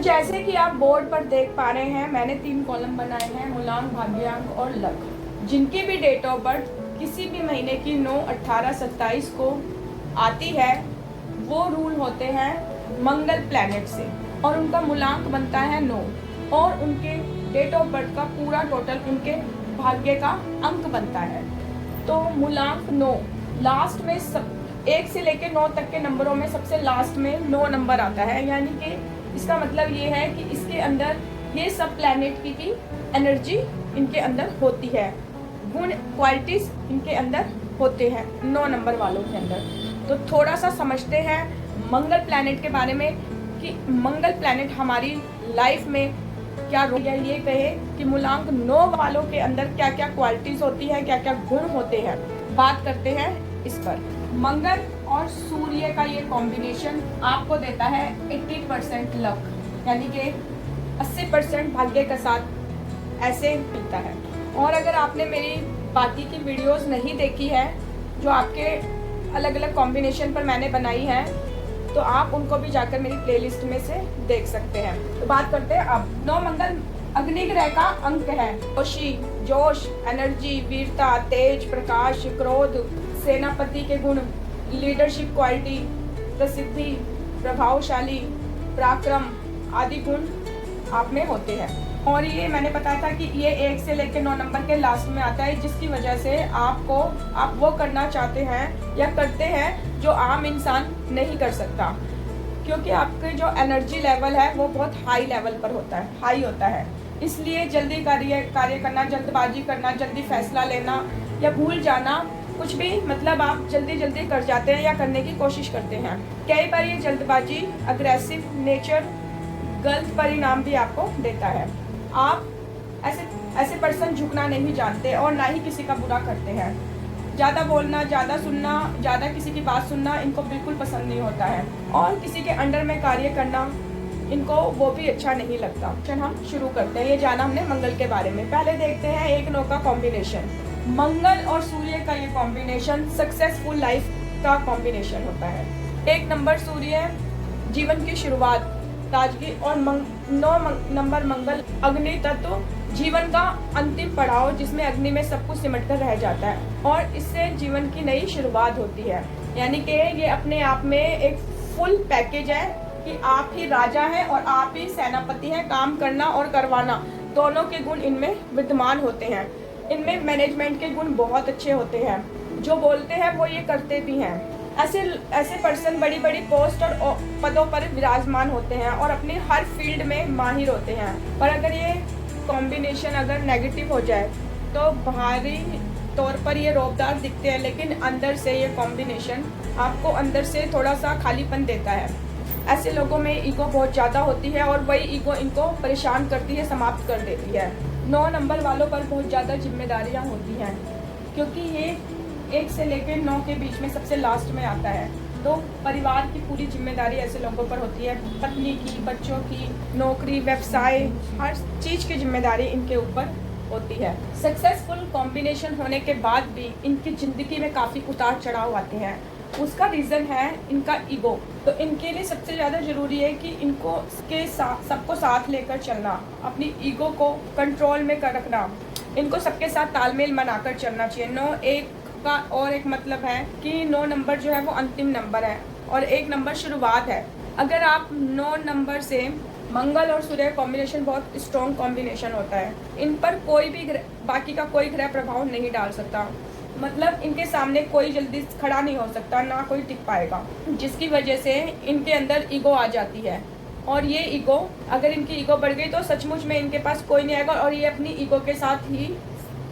जैसे कि आप बोर्ड पर देख पा रहे हैं, मैंने 3 कॉलम बनाए हैं, मूलांक, भाग्यांक और लक। जिनकी भी डेट ऑफ बर्थ किसी भी महीने की 9, 18, 27 को आती है, वो रूल होते हैं मंगल प्लैनेट से और उनका मूलांक बनता है 9 और उनके डेट ऑफ बर्थ का पूरा टोटल उनके भाग्य का अंक बनता है। तो मूलांक 9 लास्ट में 1 से लेकर 9 तक के नंबरों में सबसे लास्ट में 9 नंबर आता है, यानी कि इसका मतलब ये है कि इसके अंदर ये सब प्लैनेट की एनर्जी इनके अंदर होती है, गुण क्वालिटीज इनके अंदर होते हैं 9 नंबर वालों के अंदर। तो थोड़ा सा समझते हैं मंगल प्लैनेट के बारे में कि मंगल प्लैनेट हमारी लाइफ में क्या रोल है। ये कहे कि मूलांक 9 वालों के अंदर क्या क्या क्वालिटीज होती है, क्या क्या गुण होते हैं, बात करते हैं इस पर। मंगल और सूर्य का ये कॉम्बिनेशन आपको देता है 80% लक, यानी कि 80% भाग्य के साथ ऐसे मिलता है। और अगर आपने मेरी बाकी की वीडियोस नहीं देखी है जो आपके अलग अलग कॉम्बिनेशन पर मैंने बनाई है, तो आप उनको भी जाकर मेरी प्लेलिस्ट में से देख सकते हैं। तो बात करते हैं अब। 9 मंगल अग्नि ग्रह का अंक है। जोश, एनर्जी, वीरता, तेज, प्रकाश, क्रोध, सेनापति के गुण, लीडरशिप क्वालिटी, प्रसिद्धि, प्रभावशाली, पराक्रम आदि गुण आप में होते हैं। और ये मैंने बताया था कि ये 1 से लेकर 9 नंबर के लास्ट में आता है, जिसकी वजह से आप वो करना चाहते हैं या करते हैं जो आम इंसान नहीं कर सकता, क्योंकि आपके जो एनर्जी लेवल है वो बहुत हाई लेवल पर हाई होता है। इसलिए जल्दी कार्य करना, जल्दबाजी करना, जल्दी फैसला लेना या भूल जाना, कुछ भी मतलब आप जल्दी कर जाते हैं या करने की कोशिश करते हैं। कई बार ये जल्दबाजी, अग्रेसिव नेचर गलत परिणाम भी आपको देता है। आप ऐसे पर्सन झुकना नहीं जानते और ना ही किसी का बुरा करते हैं। ज़्यादा बोलना, ज़्यादा सुनना, ज़्यादा किसी की बात सुनना इनको बिल्कुल पसंद नहीं होता है और किसी के अंडर में कार्य करना इनको वो भी अच्छा नहीं लगता। हम शुरू करते हैं। ये जाना हमने मंगल के बारे में। पहले देखते हैं 1-9 का कॉम्बिनेशन। मंगल और सूर्य का ये कॉम्बिनेशन सक्सेसफुल लाइफ का कॉम्बिनेशन होता है। 1 नंबर सूर्य जीवन की शुरुआत, ताजगी और 9 नंबर मंगल अग्नि तत्व जीवन का अंतिम पड़ाव, जिसमें अग्नि में सब कुछ सिमट कर रह जाता है और इससे जीवन की नई शुरुआत होती है। यानी कि ये अपने आप में एक फुल पैकेज है कि आप ही राजा हैं और आप ही सेनापति हैं। काम करना और करवाना दोनों के गुण इनमें विद्यमान होते हैं। इनमें मैनेजमेंट के गुण बहुत अच्छे होते हैं, जो बोलते हैं वो ये करते भी हैं। ऐसे पर्सन बड़ी बड़ी पोस्ट और पदों पर विराजमान होते हैं और अपनी हर फील्ड में माहिर होते हैं। पर अगर ये कॉम्बिनेशन अगर नेगेटिव हो जाए तो बाहरी तौर पर ये रौबदार दिखते हैं, लेकिन अंदर से ये कॉम्बिनेशन आपको अंदर से थोड़ा सा खालीपन देता है। ऐसे लोगों में ईगो बहुत ज़्यादा होती है और वही ईगो इनको परेशान करती है, समाप्त कर देती है। 9 नंबर वालों पर बहुत ज़्यादा जिम्मेदारियां होती हैं, क्योंकि ये 1 से लेकर 9 के बीच में सबसे लास्ट में आता है। तो परिवार की पूरी जिम्मेदारी ऐसे लोगों पर होती है। पत्नी की, बच्चों की, नौकरी, व्यवसाय, हर चीज़ की जिम्मेदारी इनके ऊपर होती है। सक्सेसफुल कॉम्बिनेशन होने के बाद भी इनकी ज़िंदगी में काफ़ी उतार चढ़ाव आते हैं। उसका रीज़न है इनका ईगो। तो इनके लिए सबसे ज़्यादा ज़रूरी है कि इनको के साथ सबको साथ लेकर चलना, अपनी ईगो को कंट्रोल में कर रखना, इनको सबके साथ तालमेल बनाकर चलना चाहिए। 9 1 का और एक मतलब है कि 9 नंबर जो है वो अंतिम नंबर है और 1 नंबर शुरुआत है। अगर आप 9 नंबर से मंगल और सूर्य कॉम्बिनेशन बहुत स्ट्रॉन्ग कॉम्बिनेशन होता है। इन पर कोई भी बाकी का कोई ग्रह प्रभाव नहीं डाल सकता, मतलब इनके सामने कोई जल्दी खड़ा नहीं हो सकता, ना कोई टिक पाएगा, जिसकी वजह से इनके अंदर ईगो आ जाती है। और ये ईगो, अगर इनकी ईगो बढ़ गई तो सचमुच में इनके पास कोई नहीं आएगा और ये अपनी ईगो के साथ ही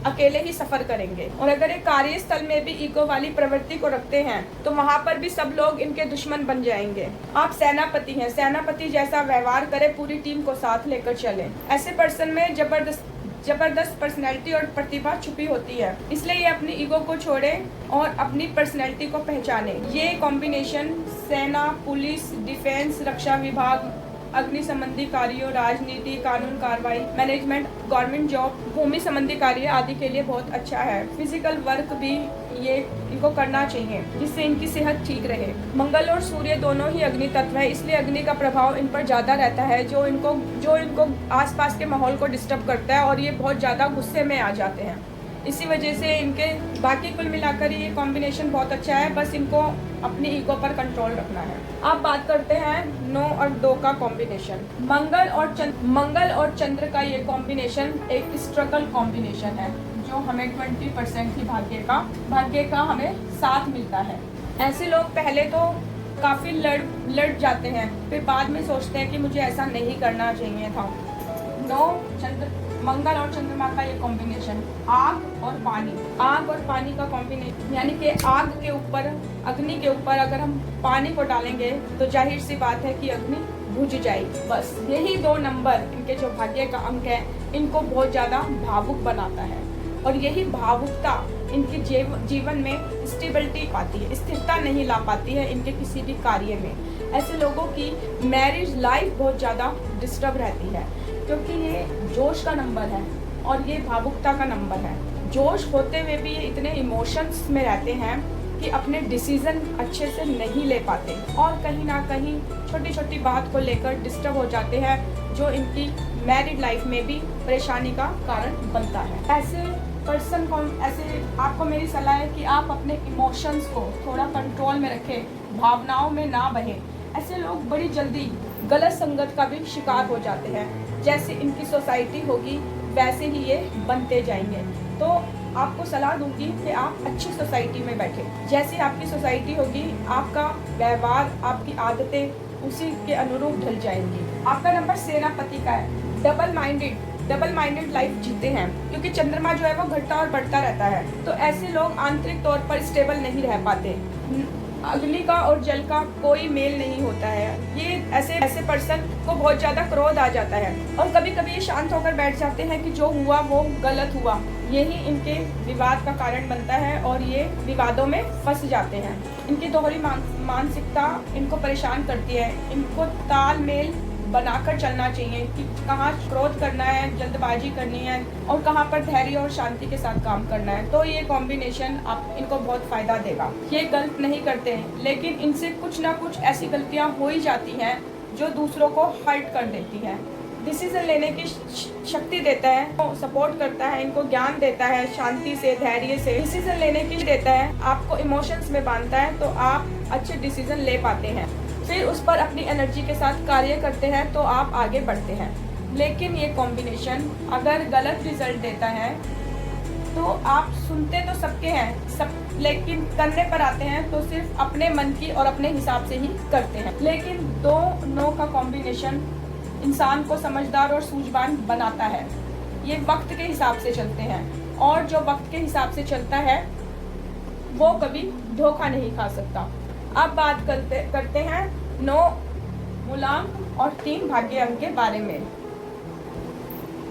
अकेले ही सफर करेंगे। और अगर ये कार्यस्थल में भी ईगो वाली प्रवृत्ति को रखते हैं तो वहाँ पर भी सब लोग इनके दुश्मन बन जाएंगे। आप सेनापति हैं, सेनापति जैसा व्यवहार करें, पूरी टीम को साथ लेकर चलें। ऐसे पर्सन में जबरदस्त पर्सनैलिटी और प्रतिभा छुपी होती है, इसलिए ये अपनी ईगो को छोड़ें और अपनी पर्सनैलिटी को पहचाने। ये कॉम्बिनेशन सेना, पुलिस, डिफेंस, रक्षा विभाग, अग्नि संबंधी कार्यों, राजनीति, कानून कार्रवाई, मैनेजमेंट, गवर्नमेंट जॉब, भूमि संबंधी कार्य आदि के लिए बहुत अच्छा है। फिजिकल वर्क भी ये इनको करना चाहिए जिससे इनकी सेहत ठीक रहे। मंगल और सूर्य दोनों ही अग्नि तत्व है, इसलिए अग्नि का प्रभाव इन पर ज्यादा रहता है, जो इनको आसपास के माहौल को डिस्टर्ब करता है और ये बहुत ज्यादा गुस्से में आ जाते हैं। इसी वजह से इनके बाकी कुल मिलाकर ये कॉम्बिनेशन बहुत अच्छा है, बस इनको अपनी ईगो पर कंट्रोल रखना है। अब बात करते हैं 9 और 2 का कॉम्बिनेशन। मंगल और चंद्र का ये कॉम्बिनेशन एक स्ट्रगल कॉम्बिनेशन है, जो हमें 20% ही भाग्य का हमें साथ मिलता है। ऐसे लोग पहले तो काफ़ी लड़ जाते हैं, फिर बाद में सोचते हैं कि मुझे ऐसा नहीं करना चाहिए था। मंगल और चंद्रमा का ये कॉम्बिनेशन, आग और पानी का कॉम्बिनेशन, यानी कि आग के ऊपर, अग्नि के ऊपर अगर हम पानी को डालेंगे तो जाहिर सी बात है कि अग्नि बुझ जाएगी। बस यही 2 नंबर इनके जो भाग्य का अंक है, इनको बहुत ज़्यादा भावुक बनाता है और यही भावुकता इनके जीवन में स्टेबिलिटी पाती है, स्थिरता नहीं ला पाती है इनके किसी भी कार्य में। ऐसे लोगों की मैरिज लाइफ बहुत ज़्यादा डिस्टर्ब रहती है, क्योंकि ये जोश का नंबर है और ये भावुकता का नंबर है। जोश होते हुए भी ये इतने इमोशंस में रहते हैं कि अपने डिसीजन अच्छे से नहीं ले पाते और कहीं ना कहीं छोटी छोटी बात को लेकर डिस्टर्ब हो जाते हैं, जो इनकी मैरिड लाइफ में भी परेशानी का कारण बनता है। ऐसे पर्सन को, ऐसे आपको मेरी सलाह है कि आप अपने इमोशंस को थोड़ा कंट्रोल में रखें, भावनाओं में ना बहें। ऐसे लोग बड़ी जल्दी गलत संगत का भी शिकार हो जाते हैं। जैसे इनकी सोसाइटी होगी वैसे ही ये बनते जाएंगे। तो आपको सलाह दूंगी कि आप अच्छी सोसाइटी में बैठें। जैसी आपकी सोसाइटी होगी, आपका व्यवहार, आपकी आदतें उसी के अनुरूप ढल जाएंगी। आपका नंबर सेनापति का है। डबल माइंडेड लाइफ जीते हैं, क्योंकि चंद्रमा जो है वो घटता और बढ़ता रहता है। तो ऐसे लोग आंतरिक तौर पर स्टेबल नहीं रह पाते। अग्नि का और जल का कोई मेल नहीं होता है। ये ऐसे पर्सन को बहुत ज्यादा क्रोध आ जाता है और कभी कभी ये शांत होकर बैठ जाते हैं कि जो हुआ वो गलत हुआ। यही इनके विवाद का कारण बनता है और ये विवादों में फंस जाते हैं। इनकी दोहरी मानसिकता इनको परेशान करती है। इनको तालमेल बनाकर चलना चाहिए कि कहाँ क्रोध करना है, जल्दबाजी करनी है और कहाँ पर धैर्य और शांति के साथ काम करना है। तो ये कॉम्बिनेशन आप इनको बहुत फायदा देगा। ये गलत नहीं करते हैं, लेकिन इनसे कुछ ना कुछ ऐसी गलतियाँ हो ही जाती हैं जो दूसरों को हर्ट कर देती हैं। डिसीजन लेने की शक्ति देता है, सपोर्ट करता है, इनको ज्ञान देता है, शांति से, धैर्य से डिसीजन लेने की देता है, आपको इमोशंस में बांधता है, तो आप अच्छे डिसीजन ले पाते हैं। फिर उस पर अपनी एनर्जी के साथ कार्य करते हैं तो आप आगे बढ़ते हैं। लेकिन ये कॉम्बिनेशन अगर गलत रिजल्ट देता है तो आप सुनते तो सबके हैं, लेकिन करने पर आते हैं तो सिर्फ अपने मन की और अपने हिसाब से ही करते हैं। लेकिन 2-9 का कॉम्बिनेशन इंसान को समझदार और सूझवान बनाता है। ये वक्त के हिसाब से चलते हैं और जो वक्त के हिसाब से चलता है वो कभी धोखा नहीं खा सकता। अब बात करते हैं 9 मूलांक और 3 भाग्य अंक के बारे में।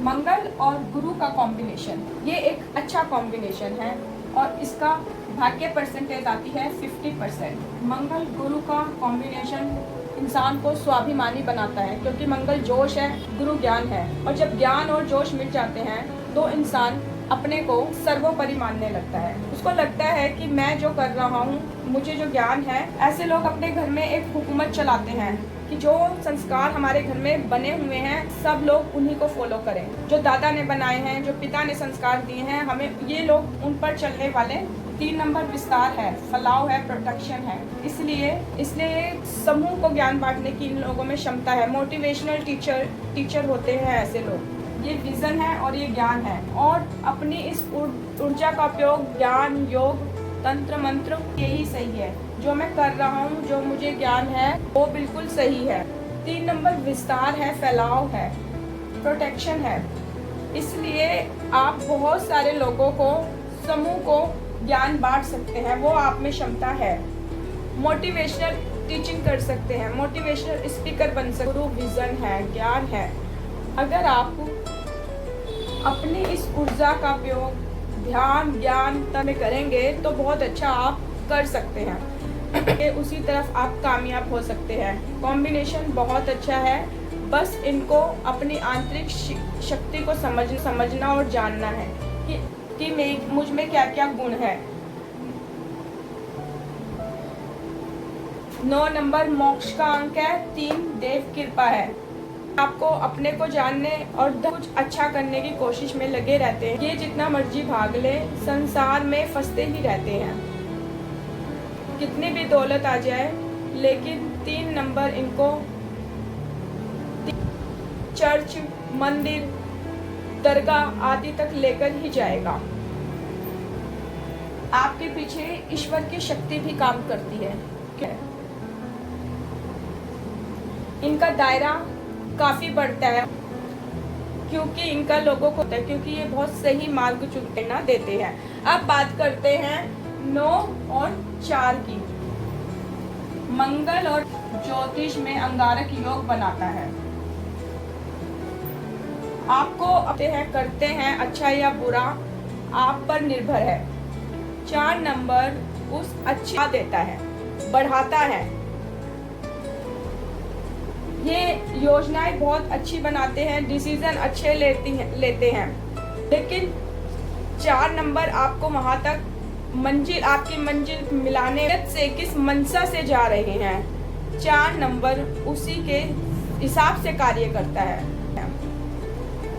मंगल और गुरु का कॉम्बिनेशन, ये एक अच्छा कॉम्बिनेशन है और इसका भाग्य परसेंटेज आती है 50%। मंगल गुरु का कॉम्बिनेशन इंसान को स्वाभिमानी बनाता है, क्योंकि मंगल जोश है, गुरु ज्ञान है, और जब ज्ञान और जोश मिल जाते हैं तो इंसान अपने को सर्वोपरि मानने लगता है। उसको लगता है कि मैं जो कर रहा हूँ, मुझे जो ज्ञान है। ऐसे लोग अपने घर में एक हुकूमत चलाते हैं कि जो संस्कार हमारे घर में बने हुए हैं सब लोग उन्हीं को फॉलो करें। जो दादा ने बनाए हैं, जो पिता ने संस्कार दिए हैं हमें, ये लोग उन पर चलने वाले। 3 नंबर विस्तार है, फैलाव है, प्रोटेक्शन है। इसलिए समूह को ज्ञान बांटने की इन लोगों में क्षमता है। मोटिवेशनल टीचर होते हैं ऐसे लोग। ये विजन है और ये ज्ञान है, और अपनी इस ऊर्जा का उपयोग ज्ञान, योग, तंत्र, मंत्र, यही सही है। जो मैं कर रहा हूँ, जो मुझे ज्ञान है वो बिल्कुल सही है। 3 नंबर विस्तार है, फैलाव है, प्रोटेक्शन है। इसलिए आप बहुत सारे लोगों को, समूह को ज्ञान बांट सकते हैं, वो आप में क्षमता है। मोटिवेशनल टीचिंग कर सकते हैं, मोटिवेशनल स्पीकर बन सकते। गुरु विजन है, ज्ञान है। अगर आप अपनी इस ऊर्जा का उपयोग ध्यान, ज्ञान में करेंगे तो बहुत अच्छा आप कर सकते हैं। उसी तरफ आप कामयाब हो सकते हैं। कॉम्बिनेशन बहुत अच्छा है। बस इनको अपनी आंतरिक शक्ति को समझना और जानना है कि मुझ में क्या क्या गुण है। 9 नंबर मोक्ष का अंक है। 3 देव कृपा है। आपको अपने को जानने और कुछ अच्छा करने की कोशिश में लगे रहते हैं। ये जितना मर्जी भाग ले, संसार में फंसते ही रहते हैं। कितनी भी दौलत आ जाए, लेकिन 3 नंबर इनको चर्च, मंदिर, दरगाह आदि तक लेकर ही जाएगा। आपके पीछे ईश्वर की शक्ति भी काम करती है। इनका दायरा काफी बढ़ता है, क्योंकि इनका लोगों को क्योंकि ये बहुत सही मार्ग प्रेरणा देते हैं। अब बात करते हैं 9 और 4 की। मंगल और ज्योतिष में अंगारक योग बनाता है। आपको करते हैं अच्छा या बुरा, आप पर निर्भर है। 4 नंबर उस अच्छा देता है, बढ़ाता है। ये योजनाएं बहुत अच्छी बनाते हैं, डिसीजन अच्छे लेते हैं। लेकिन 4 नंबर आपको वहां तक आपकी मंजिल मिलाने से किस मनसा से जा रहे हैं, 4 नंबर उसी के हिसाब से कार्य करता है,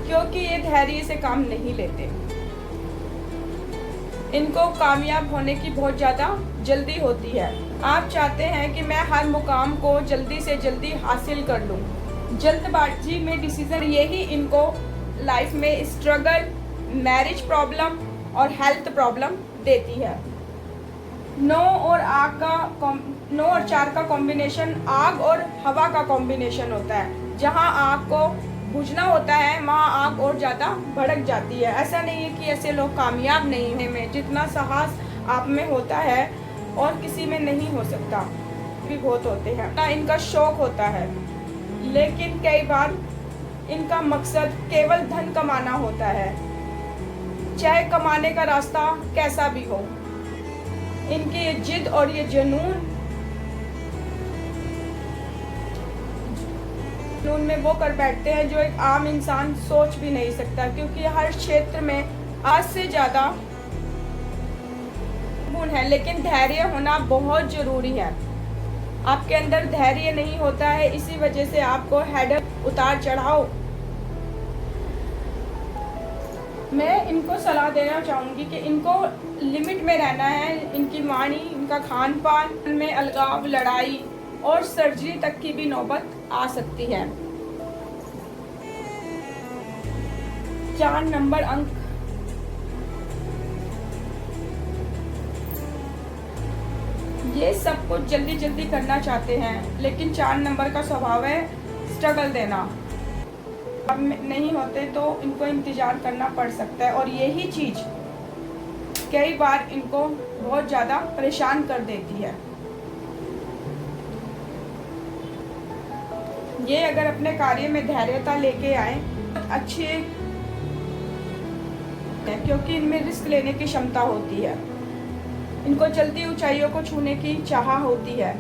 क्योंकि ये धैर्य से काम नहीं लेते। इनको कामयाब होने की बहुत ज़्यादा जल्दी होती है। आप चाहते हैं कि मैं हर मुकाम को जल्दी से जल्दी हासिल कर लूं। जल्दबाजी में डिसीजन यही इनको लाइफ में स्ट्रगल, मैरिज प्रॉब्लम और हेल्थ प्रॉब्लम देती है। 9 और 4 का कॉम्बिनेशन आग और हवा का कॉम्बिनेशन होता है। जहां आग को बुझना होता है, वहाँ आग और ज़्यादा भड़क जाती है। ऐसा नहीं है कि ऐसे लोग कामयाब नहीं हैं। में जितना साहस आप में होता है और किसी में नहीं हो सकता, भी बहुत होते हैं ना। इनका शौक होता है, लेकिन कई बार इनका मकसद केवल धन कमाना होता है, चाहे कमाने का रास्ता कैसा भी हो। इनकी ये जिद और ये जुनून में वो कर बैठते हैं जो एक आम इंसान सोच भी नहीं सकता, क्योंकि हर क्षेत्र में आज से ज्यादा गुण है। लेकिन धैर्य होना बहुत जरूरी है। आपके अंदर धैर्य नहीं होता है, इसी वजह से आपको हेडक उतार चढ़ाओ। मैं इनको सलाह देना चाहूंगी कि इनको लिमिट में रहना है। इनकी वाणी, इनका खान पान में अलगाव, लड़ाई और सर्जरी तक की भी नौबत आ सकती है। 4 नंबर अंक ये सब कुछ जल्दी जल्दी करना चाहते हैं, लेकिन 4 नंबर का स्वभाव है स्ट्रगल देना। अब नहीं होते तो इनको इंतजार करना पड़ सकता है, और यही चीज कई बार इनको बहुत ज्यादा परेशान कर देती है। ये अगर अपने कार्य में धैर्यता लेके आए अच्छे, क्योंकि इनमें रिस्क लेने की क्षमता होती है। इनको जल्दी ऊंचाइयों को छूने की चाह होती है,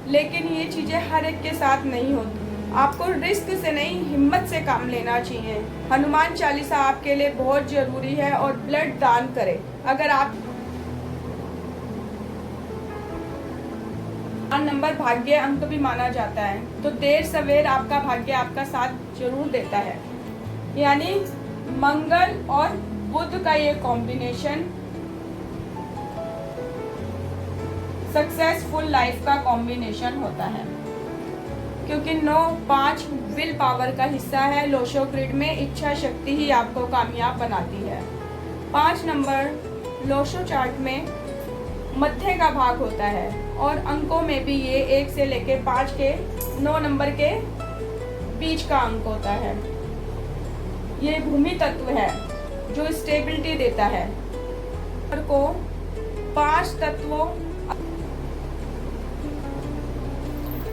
लेकिन ये चीजें हर एक के साथ नहीं होती। आपको रिस्क से नहीं, हिम्मत से काम लेना चाहिए। हनुमान चालीसा आपके लिए बहुत जरूरी है, और ब्लड दान करें। अगर आप 4 नंबर भाग्य अंक भी माना जाता है, तो देर सवेर आपका भाग्य आपका साथ जरूर देता है। यानी मंगल और बुध का ये कॉम्बिनेशन सक्सेसफुल लाइफ का कॉम्बिनेशन होता है, क्योंकि 9, 5 विल पावर का हिस्सा है। लोशो ग्रिड में इच्छा शक्ति ही आपको कामयाब बनाती है। 5 नंबर लोशो चार्ट में मध्य का भाग होता है, और अंकों में भी ये 1 से लेके 5 के 9 नंबर के बीच का अंक होता है। ये भूमि तत्व है जो स्टेबिलिटी देता है। को 5 तत्वों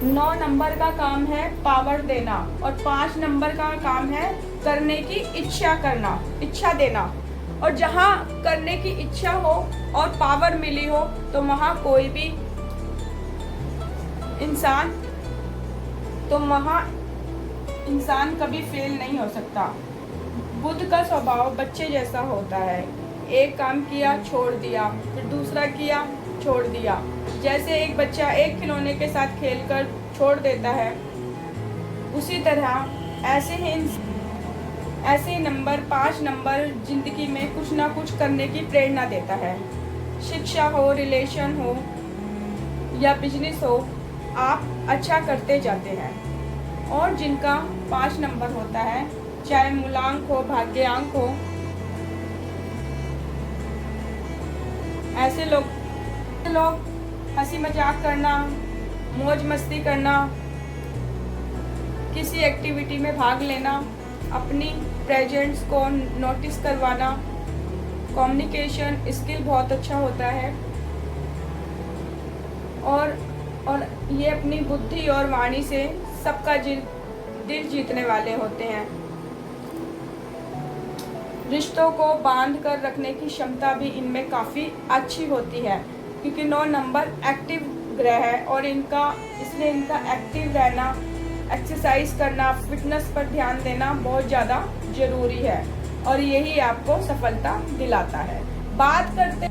9 नंबर का काम है पावर देना, और 5 नंबर का काम है करने की इच्छा करना, इच्छा देना। और जहाँ करने की इच्छा हो और पावर मिली हो, तो वहाँ कोई भी इंसान, तो वहाँ इंसान कभी फेल नहीं हो सकता। बुद्ध का स्वभाव बच्चे जैसा होता है। एक काम किया, छोड़ दिया, फिर दूसरा किया, छोड़ दिया। जैसे एक बच्चा एक खिलौने के साथ खेलकर छोड़ देता है, उसी तरह ऐसे ही नंबर 5 नंबर जिंदगी में कुछ ना कुछ करने की प्रेरणा देता है। शिक्षा हो, रिलेशन हो या बिजनेस हो, आप अच्छा करते जाते हैं। और जिनका 5 नंबर होता है, चाहे मूलांक हो, भाग्यांक हो, ऐसे लोग हंसी मजाक करना, मौज मस्ती करना, किसी एक्टिविटी में भाग लेना, अपनी प्रेजेंस को नोटिस करवाना, कम्युनिकेशन स्किल बहुत अच्छा होता है। और ये अपनी बुद्धि और वाणी से सबका दिल जीतने वाले होते हैं। रिश्तों को बांध कर रखने की क्षमता भी इनमें काफ़ी अच्छी होती है, क्योंकि 9 नंबर एक्टिव ग्रह है और इसलिए इनका एक्टिव रहना, एक्सरसाइज करना, फिटनेस पर ध्यान देना बहुत ज़्यादा ज़रूरी है और यही आपको सफलता दिलाता है। बात करते